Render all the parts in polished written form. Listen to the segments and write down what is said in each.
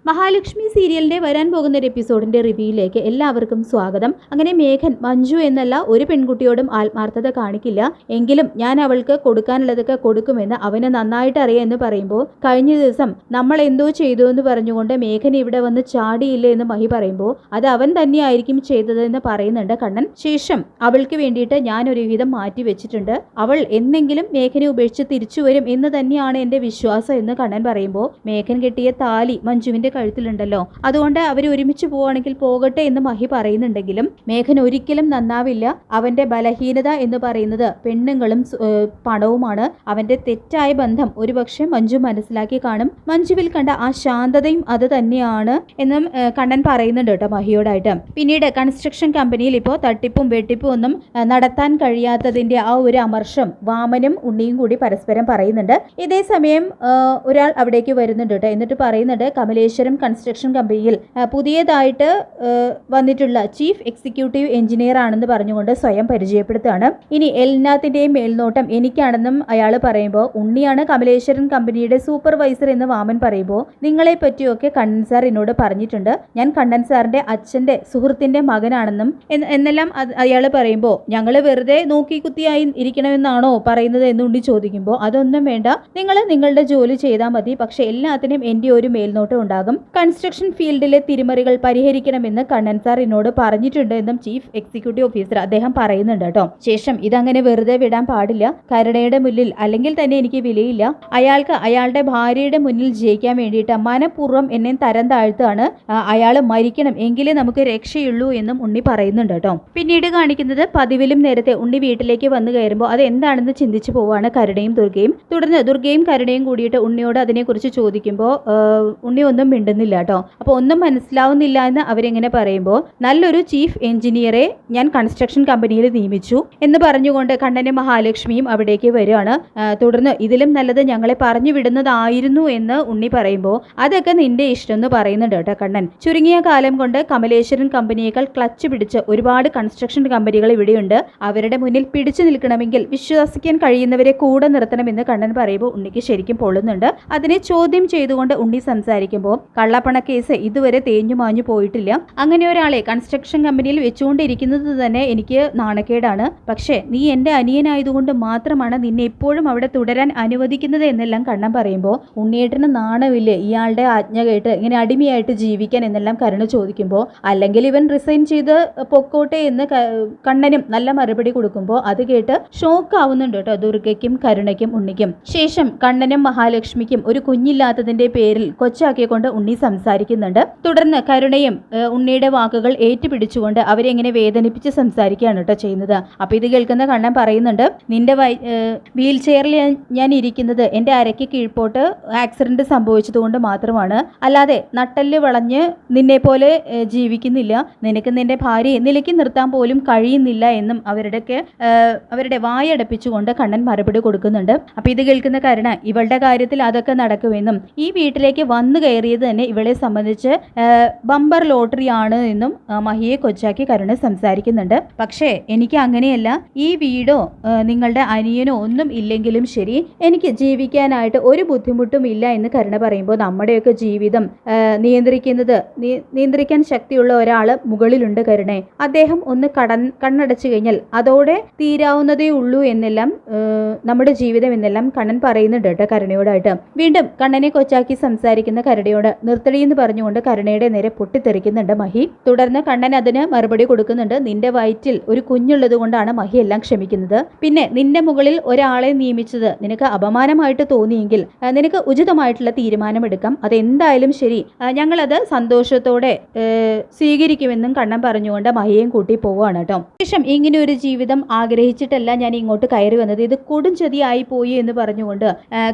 മഹാലക്ഷ്മി സീരിയലിന്റെ വരാൻ പോകുന്ന ഒരു എപ്പിസോഡിന്റെ റിവ്യൂയിലേക്ക് എല്ലാവർക്കും സ്വാഗതം. അങ്ങനെ മേഘൻ മഞ്ജു എന്നല്ല ഒരു പെൺകുട്ടിയോടും ആത്മാർത്ഥത കാണിക്കില്ല, എങ്കിലും ഞാൻ അവൾക്ക് കൊടുക്കാനുള്ളതൊക്കെ കൊടുക്കുമെന്ന് അവന് നന്നായിട്ട് അറിയാം എന്ന് പറയുമ്പോൾ, കഴിഞ്ഞ ദിവസം നമ്മൾ എന്തോ ചെയ്തു എന്ന് പറഞ്ഞുകൊണ്ട് മേഘൻ ഇവിടെ വന്ന് ചാടിയില്ല എന്ന് മഹി പറയുമ്പോൾ അത് അവൻ തന്നെയായിരിക്കും ചെയ്തതെന്ന് പറയുന്നുണ്ട് കണ്ണൻ. ശേഷം അവൾക്ക് വേണ്ടിയിട്ട് ഞാൻ ഒരു വിധം മാറ്റി വെച്ചിട്ടുണ്ട്, അവൾ എന്നെങ്കിലും മേഘനെ ഉപേക്ഷിച്ച് തിരിച്ചു വരും എന്ന് തന്നെയാണ് എന്റെ വിശ്വാസം എന്ന് കണ്ണൻ പറയുമ്പോൾ, മേഘൻ കെട്ടിയ താലി മഞ്ജുവിന്റെ കഴുത്തിലുണ്ടല്ലോ, അതുകൊണ്ട് അവർ ഒരുമിച്ച് പോവുകയാണെങ്കിൽ പോകട്ടെ എന്ന് മഹി പറയുന്നുണ്ടെങ്കിലും മേഘൻ ഒരിക്കലും നന്നാവില്ല. അവന്റെ ബലഹീനത എന്ന് പറയുന്നത് പെണ്ണുങ്ങളും പണവുമാണ്. അവന്റെ തെറ്റായ ബന്ധം ഒരുപക്ഷെ മഞ്ജു മനസ്സിലാക്കി കാണും. മഞ്ജുവിൽ കണ്ട ആ ശാന്തതയും അത് തന്നെയാണ് എന്നും കണ്ണൻ പറയുന്നുണ്ട് കേട്ടോ മഹിയോടായിട്ട്. പിന്നീട് കൺസ്ട്രക്ഷൻ കമ്പനിയിൽ ഇപ്പോൾ തട്ടിപ്പും വെട്ടിപ്പും ഒന്നും നടത്താൻ കഴിയാത്തതിന്റെ ആ ഒരു അമർഷം വാമനും ഉണ്ണിയും കൂടി പരസ്പരം പറയുന്നുണ്ട്. ഇതേ സമയം ഒരാൾ അവിടേക്ക് വരുന്നുണ്ട് കേട്ടോ. എന്നിട്ട് പറയുന്നുണ്ട്, കമലേശ്വരം കൺസ്ട്രക്ഷൻ കമ്പനിയിൽ പുതിയതായിട്ട് വന്നിട്ടുള്ള ചീഫ് എക്സിക്യൂട്ടീവ് എഞ്ചിനീയർ ആണെന്ന് പറഞ്ഞുകൊണ്ട് സ്വയം പരിചയപ്പെടുത്തുകയാണ്. ഇനി എല്ലാത്തിന്റെയും മേൽനോട്ടം എനിക്കാണെന്നും അയാൾ പറയുമ്പോൾ, ഉണ്ണിയാണ് കമലേശ്വരൻ കമ്പനിയുടെ സൂപ്പർവൈസർ എന്ന് വാമൻ പറയുമ്പോൾ, നിങ്ങളെ പറ്റിയൊക്കെ കണ്ണൻ സാർ എന്നോട് പറഞ്ഞിട്ടുണ്ട്, ഞാൻ കണ്ണൻ സാറിന്റെ അച്ഛന്റെ സുഹൃത്തിന്റെ മകനാണെന്നും എന്നെല്ലാം അയാൾ പറയുമ്പോൾ, ഞങ്ങൾ വെറുതെ നോക്കി കുത്തിയായി ഇരിക്കണമെന്നാണോ പറയുന്നത് എന്ന് ഉണ്ണി ചോദിക്കുമ്പോൾ, അതൊന്നും വേണ്ട, നിങ്ങൾ നിങ്ങളുടെ ജോലി ചെയ്താൽ മതി, പക്ഷെ എല്ലാത്തിനും എൻ്റെ ഒരു മേൽനോട്ടം ഉണ്ടാകും. കൺസ്ട്രക്ഷൻ ഫീൽഡിലെ തിരിമറികൾ പരിഹരിക്കണമെന്ന് കണ്ണൻ സാർ എന്നോട് പറഞ്ഞിട്ടുണ്ട് എന്നും ചീഫ് എക്സിക്യൂട്ടീവ് ഓഫീസർ അദ്ദേഹം പറയുന്നുണ്ട് കേട്ടോ. ശേഷം ഇതങ്ങനെ വെറുതെ വിടാൻ പാടില്ല, കരുണയുടെ മുന്നിൽ അല്ലെങ്കിൽ തന്നെ എനിക്ക് വിലയില്ല, അയാൾക്ക് അയാളുടെ ഭാര്യയുടെ മുന്നിൽ ജയിക്കാൻ വേണ്ടിയിട്ട് മനഃപൂർവ്വം എന്നെ തരം താഴ്ത്താണ്, അയാൾ മരിക്കണം എങ്കിലേ നമുക്ക് രക്ഷയുള്ളൂ എന്നും ഉണ്ണി പറയുന്നുണ്ട് കേട്ടോ. പിന്നീട് കാണിക്കുന്നത് പതിവിലും നേരത്തെ ഉണ്ണി വീട്ടിലേക്ക് വന്നു കയറുമ്പോൾ അത് എന്താണെന്ന് ചിന്തിച്ചു പോവാണ് കരുണയും ദുർഗയും. തുടർന്ന് ദുർഗയും കരുണയും കൂടിയിട്ട് ഉണ്ണിയോട് അതിനെക്കുറിച്ച് ചോദിക്കുമ്പോൾ ഉണ്ണി ഒന്നും മിണ്ടുന്നില്ല കേട്ടോ. അപ്പോൾ ഒന്നും മനസ്സിലാവുന്നില്ല എന്ന് അവരെങ്ങനെ പറയുമ്പോൾ, നല്ലൊരു ചീഫ് എഞ്ചിനീയറെ ഞാൻ കൺസ്ട്രക്ഷൻ കമ്പനിയിൽ നിയമിച്ചു എന്ന് പറഞ്ഞുകൊണ്ട് കണ്ണനും മഹാലക്ഷ്മിയും അവിടേക്ക് വരികയാണ്. തുടർന്ന് ഇതിലും നല്ലത് ഞങ്ങളെ പറഞ്ഞു വിടുന്നതായിരുന്നു എന്ന് ഉണ്ണി പറയുമ്പോൾ, അതൊക്കെ നിന്റെ ഇഷ്ടം എന്ന് പറയുന്നുണ്ട് കേട്ടോ കണ്ണൻ. ചുരുങ്ങിയ കാലം കൊണ്ട് കമലേശ്വരൻ കമ്പനിയേക്കാൾ ക്ലച്ച് പിടിച്ച് ഒരുപാട് കൺസ്ട്രക്ഷൻ കമ്പനികൾ ഇവിടെയുണ്ട്, അവരുടെ മുന്നിൽ പിടിച്ചു നിൽക്കണമെങ്കിൽ വിശ്വസിക്കാൻ കഴിയുന്നവരെ കൂടെ നിർത്തണമെന്ന് കണ്ണൻ പറയുമ്പോൾ ഉണ്ണിക്ക് ശരിക്കും പൊള്ളുന്നുണ്ട്. അതിനെ ചോദ്യം ചെയ്തുകൊണ്ട് ഉണ്ണി സംസാരിക്കുമ്പോൾ, കള്ളപ്പണ കേസ് ഇതുവരെ തേഞ്ഞു മാഞ്ഞു പോയിട്ടില്ല, അങ്ങനെ ഒരാളെ കൺസ്ട്രക്ഷൻ കമ്പനിയിൽ വെച്ചുകൊണ്ടിരിക്കുന്നത് തന്നെ എനിക്ക് നാണക്കേടാണ്, പക്ഷേ നീ എൻ്റെ അനിയനായതുകൊണ്ട് മാത്രമാണ് നിന്നെ എപ്പോഴും അവിടെ തുടരാൻ അനുവദിക്കുന്നത് എന്നെല്ലാം കണ്ണൻ പറയുമ്പോൾ, ഉണ്ണിയേട്ടന് നാണമില്ലേ ഇയാളുടെ ആജ്ഞ കേട്ട് ഇങ്ങനെ അടിമയായിട്ട് ജീവിക്കാൻ എന്നെല്ലാം കരുണ ചോദിക്കുമ്പോൾ, അല്ലെങ്കിൽ ഇവൻ റിസൈൻ ചെയ്ത് പൊക്കോട്ടെ എന്ന് കണ്ണനും നല്ല മറുപടി കൊടുക്കുമ്പോൾ അത് കേട്ട് ഷോക്ക് ആവുന്നുണ്ട് കേട്ടോ ദുർഗയ്ക്കും കരുണയ്ക്കും ഉണ്ണിക്കും. ശേഷം കണ്ണനും മഹാലക്ഷ്മിക്കും ഒരു കുഞ്ഞില്ലാത്തതിന്റെ പേരിൽ കൊച്ചാക്കിക്കൊണ്ട് ഉണ്ണി സംസാരിക്കുന്നുണ്ട്. തുടർന്ന് കരുണയും ഉണ്ണിയുടെ വാക്കുകൾ ഏറ്റുപിടിച്ചുകൊണ്ട് അവരെ ഇങ്ങനെ വേദനിപ്പിച്ച് സംസാരിക്കുകയാണ് കേട്ടോ ചെയ്യുന്നത്. അപ്പൊ ഇത് കേൾക്കുന്ന കണ്ണൻ പറയുന്നുണ്ട്, നിന്റെ വീൽ ചെയറിൽ ഞാൻ ഇരിക്കുന്നത് എൻ്റെ അരയ്ക്ക് കീഴ്പോട്ട് ആക്സിഡന്റ് സംഭവിച്ചത് കൊണ്ട് മാത്രമാണ്, അല്ലാതെ നട്ടല് വളഞ്ഞ് നിന്നെ പോലെ ജീവിക്കുന്നില്ല, നിനക്ക് നിന്റെ ഭാര്യയെ നിലയ്ക്ക് നിർത്താൻ പോലും കഴിയുന്നില്ല എന്നും അവരുടെ വായടപ്പിച്ചുകൊണ്ട് കണ്ണൻ മറുപടി കൊടുക്കുന്നുണ്ട്. അപ്പൊ ഇത് കേൾക്കുന്ന കരുണ, ഇവളുടെ കാര്യത്തിൽ അതൊക്കെ നടക്കുമെന്നും ഈ വീട്ടിലേക്ക് വന്നു കയറിയത് തന്നെ ഇവളെ സംബന്ധിച്ച് ബമ്പർ ലോട്ടറി ആണ് എന്നും മഹിയെ കൊച്ചാക്കി കരുണ സംസാരിക്കുന്നുണ്ട്. പക്ഷേ എനിക്ക് അങ്ങനെയല്ല, ഈ വീടോ നിങ്ങളുടെ അനിയനോ ഒന്നും ഇല്ലെങ്കിലും ശരി എനിക്ക് ജീവിക്കാനായിട്ട് ഒരു ബുദ്ധിമുട്ടും ഇല്ല എന്ന് കരുണ പറയുമ്പോൾ, നമ്മുടെയൊക്കെ ജീവിതം നിയന്ത്രിക്കാൻ ശക്തിയുള്ള ഒരാൾ മുകളിലുണ്ട് കരുണേ, അദ്ദേഹം ഒന്ന് കണ്ണടച്ചു കഴിഞ്ഞാൽ അതോടെ തീരാവുന്നതേ ഉള്ളൂ എന്നെല്ലാം നമ്മുടെ ജീവിതം എന്നെല്ലാം കണ്ണൻ പറയുന്നുണ്ട് കേട്ടോ കരുണയോടായിട്ട്. വീണ്ടും കണ്ണനെ കൊച്ചാക്കി സംസാരിക്കുന്ന കരുണയോട് നിർത്തടി എന്ന് പറഞ്ഞുകൊണ്ട് കരുണയുടെ നേരെ പൊട്ടിത്തെറിക്കുന്നുണ്ട് മഹി. തുടർന്ന് കണ്ണൻ അതിന് മറുപടി കൊടുക്കുന്നുണ്ട്, നിന്റെ വയറ്റിൽ ഒരു കുഞ്ഞുള്ളത് കൊണ്ടാണ് മഹി എല്ലാം ക്ഷമിക്കുന്നത്, പിന്നെ നിന്റെ മുകളിൽ ഒരാളെ നിയമിച്ചത് നിനക്ക് അപമാനമായിട്ട് തോന്നിയെങ്കിൽ നിനക്ക് ഉചിതമായിട്ടുള്ള തീരുമാനമെടുക്കാം, അതെന്തായാലും ശരി, ഞങ്ങളത് സന്തോഷത്തോടെ സ്വീകരിക്കുമെന്നും കണ്ണൻ പറഞ്ഞുകൊണ്ട് മഹിയെയും കൂട്ടി പോവുകയാണ് കേട്ടോ. ശേഷം ഇങ്ങനെ ഒരു ജീവിതം ആഗ്രഹിച്ചിട്ടല്ല ഞാൻ ഇങ്ങോട്ട് കയറി വന്നത്, ഇത് കൊടും ചതിയായി പോയി എന്ന് പറഞ്ഞുകൊണ്ട്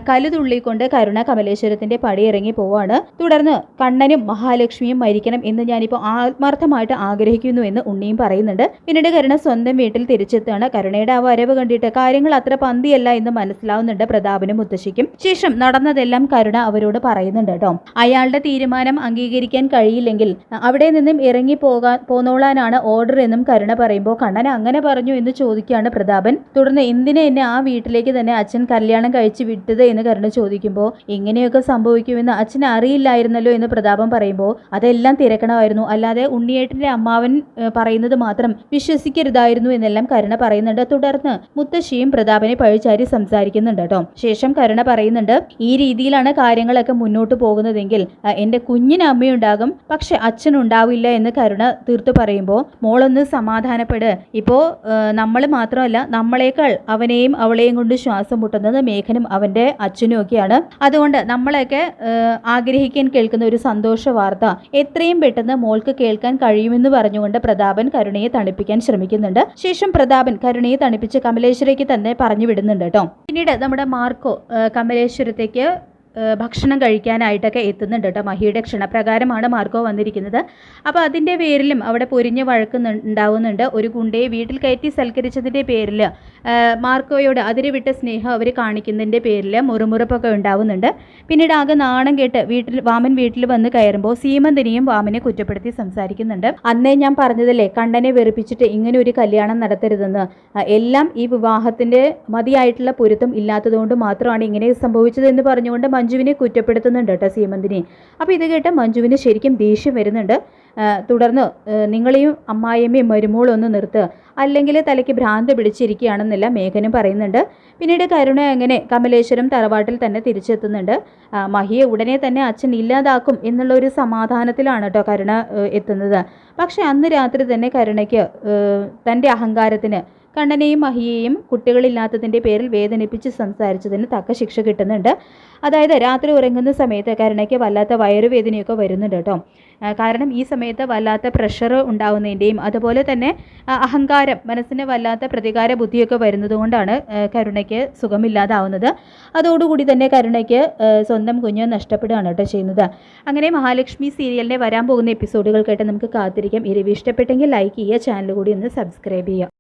കലുതുള്ളിക്കൊണ്ട് കരുണ കമലേശ്വരത്തിന്റെ പടിയിറങ്ങി പോവാണ്. തുടർന്ന് കണ്ണനും മഹാലക്ഷ്മിയും മരിക്കണം എന്ന് ഞാനിപ്പോൾ ആത്മാർത്ഥമായിട്ട് ആഗ്രഹിക്കുന്നു എന്ന് ഉണ്ണിയും പറയുന്നുണ്ട്. പിന്നീട് കരുണ സ്വന്തം വീട്ടിൽ തിരിച്ചെത്താണ്. കരുണയുടെ ആ വരവ് കണ്ടിട്ട് കാര്യങ്ങൾ അത്ര പന്തിയല്ല എന്ന് മനസ്സിലാവുന്നുണ്ട് പ്രതാപനും മുത്തശ്ശിക്കും. ശേഷം നടന്നതെല്ലാം കരുണ അവരോട് പറയുന്നുണ്ട് കേട്ടോ. അയാളുടെ തീരുമാനം അംഗീകരിക്കാൻ കഴിയില്ലെങ്കിൽ അവിടെ നിന്നും ഇറങ്ങി പോന്നോളാനാണ് ഓർഡർ എന്നും കരുണ പറയുമ്പോൾ, കണ്ണൻ അങ്ങനെ പറഞ്ഞു എന്ന് ചോദിക്കുകയാണ് പ്രതാപൻ. തുടർന്ന് എന്തിനെ എന്നെ ആ വീട്ടിലേക്ക് തന്നെ അച്ഛൻ കല്യാണം കഴിച്ച് വിട്ടത് എന്ന് കരുണ ചോദിക്കുമ്പോൾ, ഇങ്ങനെയൊക്കെ സംഭവിക്കുമെന്ന് അച്ഛൻ അറിയില്ലായിരുന്നു ഉണ്ടായിരുന്നല്ലോ എന്ന് പ്രതാപൻ പറയുമ്പോൾ അതെല്ലാം തിരക്കണമായിരുന്നു, അല്ലാതെ ഉണ്ണിയേട്ടൻ്റെ അമ്മാവൻ പറയുന്നത് മാത്രം വിശ്വസിക്കരുതായിരുന്നു എന്നെല്ലാം കരുണ പറയുന്നുണ്ട്. തുടർന്ന് മുത്തശ്ശിയും പ്രതാപനെ പഴിച്ചാരി സംസാരിക്കുന്നുണ്ട് കേട്ടോ. ശേഷം കരുണ പറയുന്നുണ്ട്, ഈ രീതിയിലാണ് കാര്യങ്ങളൊക്കെ മുന്നോട്ട് പോകുന്നതെങ്കിൽ എൻ്റെ കുഞ്ഞിന് അമ്മയുണ്ടാകും, പക്ഷെ അച്ഛനുണ്ടാവില്ല എന്ന് കരുണ തീർത്തു പറയുമ്പോൾ മോളൊന്ന് സമാധാനപ്പെട്. ഇപ്പോൾ നമ്മൾ മാത്രമല്ല, നമ്മളെക്കാൾ അവനെയും അവളെയും കൊണ്ട് ശ്വാസം മുട്ടുന്നത് മേഘനും അവൻ്റെ അച്ഛനും ഒക്കെയാണ്. അതുകൊണ്ട് നമ്മളൊക്കെ ആഗ്രഹിക്കാൻ കേൾക്കുന്ന ഒരു സന്തോഷ വാർത്ത എത്രയും പെട്ടെന്ന് മോൾക്ക് കേൾക്കാൻ കഴിയുമെന്ന് പറഞ്ഞുകൊണ്ട് പ്രതാപൻ കരുണയെ തണുപ്പിക്കാൻ ശ്രമിക്കുന്നുണ്ട്. ശേഷം പ്രതാപൻ കരുണയെ തണുപ്പിച്ച് കമലേശ്വരയ്ക്ക് തന്നെ പറഞ്ഞു വിടുന്നുണ്ട് കേട്ടോ. പിന്നീട് നമ്മുടെ മാർക്കോ കമലേശ്വരത്തേക്ക് ഭക്ഷണം കഴിക്കാനായിട്ടൊക്കെ എത്തുന്നുണ്ട് കേട്ടോ. മഹിയുടെ ക്ഷണപ്രകാരമാണ് മാർക്കോ വന്നിരിക്കുന്നത്. അപ്പോൾ അതിൻ്റെ പേരിലും അവിടെ പൊരിഞ്ഞ് ഉണ്ടാവുന്നുണ്ട്. ഒരു ഗുണ്ടയെ വീട്ടിൽ കയറ്റി സൽക്കരിച്ചതിൻ്റെ പേരിൽ മാർക്കോയോട് അതിരുവിട്ട സ്നേഹം അവർ കാണിക്കുന്നതിൻ്റെ പേരിൽ മുറുമുറുപ്പൊക്കെ ഉണ്ടാവുന്നുണ്ട്. പിന്നീട് ആകെ നാണം കേട്ട് വാമൻ വീട്ടിൽ വന്ന് കയറുമ്പോൾ സീമന്തിനിയും വാമനെ കുറ്റപ്പെടുത്തി സംസാരിക്കുന്നുണ്ട്. അന്നേ ഞാൻ പറഞ്ഞതല്ലേ, കണ്ണനെ വെറുപ്പിച്ചിട്ട് ഇങ്ങനെ ഒരു കല്യാണം നടത്തരുതെന്ന്. എല്ലാം ഈ വിവാഹത്തിൻ്റെ മതിയായിട്ടുള്ള പൊരുത്തം ഇല്ലാത്തതുകൊണ്ട് മാത്രമാണ് ഇങ്ങനെ സംഭവിച്ചതെന്ന് പറഞ്ഞുകൊണ്ട് മഞ്ജുവിനെ കുറ്റപ്പെടുത്തുന്നുണ്ട് കേട്ടോ സീമന്തിനി. അപ്പോൾ ഇത് കേട്ട് മഞ്ജുവിന് ശരിക്കും ദേഷ്യം വരുന്നുണ്ട്. തുടർന്ന് നിങ്ങളെയും അമ്മായിയമ്മയും മരുമോളും ഒന്ന് നിർത്തുക, അല്ലെങ്കിൽ തലയ്ക്ക് ഭ്രാന്ത് പിടിച്ചിരിക്കുകയാണെന്നല്ല മേഘനും പറയുന്നുണ്ട്. പിന്നീട് കരുണ അങ്ങനെ കമലേശ്വരം തറവാട്ടിൽ തന്നെ തിരിച്ചെത്തുന്നുണ്ട്. മഹിയെ ഉടനെ തന്നെ അച്ഛൻ ഇല്ലാതാക്കും എന്നുള്ള ഒരു സമാധാനത്തിലാണ് കേട്ടോ കരുണ എത്തുന്നത്. പക്ഷെ അന്ന് രാത്രി തന്നെ കരുണയ്ക്ക് തൻ്റെ അഹങ്കാരത്തിന് കണ്ണനെയും മഹിയെയും കുട്ടികളില്ലാത്തതിൻ്റെ പേരിൽ വേദനിപ്പിച്ച് സംസാരിച്ചതിന് തക്ക ശിക്ഷ കിട്ടുന്നുണ്ട്. അതായത് രാത്രി ഉറങ്ങുന്ന സമയത്ത് കരുണയ്ക്ക് വല്ലാത്ത വയറുവേദനയൊക്കെ വരുന്നുണ്ട് കേട്ടോ. കാരണം ഈ സമയത്ത് വല്ലാത്ത പ്രഷർ ഉണ്ടാവുന്നതിൻ്റെയും അതുപോലെ തന്നെ അഹങ്കാരം, മനസ്സിന് വല്ലാത്ത പ്രതികാര ബുദ്ധിയൊക്കെ വരുന്നതുകൊണ്ടാണ് കരുണയ്ക്ക് സുഖമില്ലാതാവുന്നത്. അതോടുകൂടി തന്നെ കരുണയ്ക്ക് സ്വന്തം കുഞ്ഞ് നഷ്ടപ്പെടുകയാണ് കേട്ടോ ചെയ്യുന്നത്. അങ്ങനെ മഹാലക്ഷ്മി സീരിയലിൻ്റെ വരാൻ പോകുന്ന എപ്പിസോഡുകൾക്കായിട്ട് നമുക്ക് കാത്തിരിക്കാം. ഈ റിവ്യൂ ഇഷ്ടപ്പെട്ടെങ്കിൽ ലൈക്ക് ചെയ്യുക, ചാനൽ കൂടി ഒന്ന് സബ്സ്ക്രൈബ് ചെയ്യുക.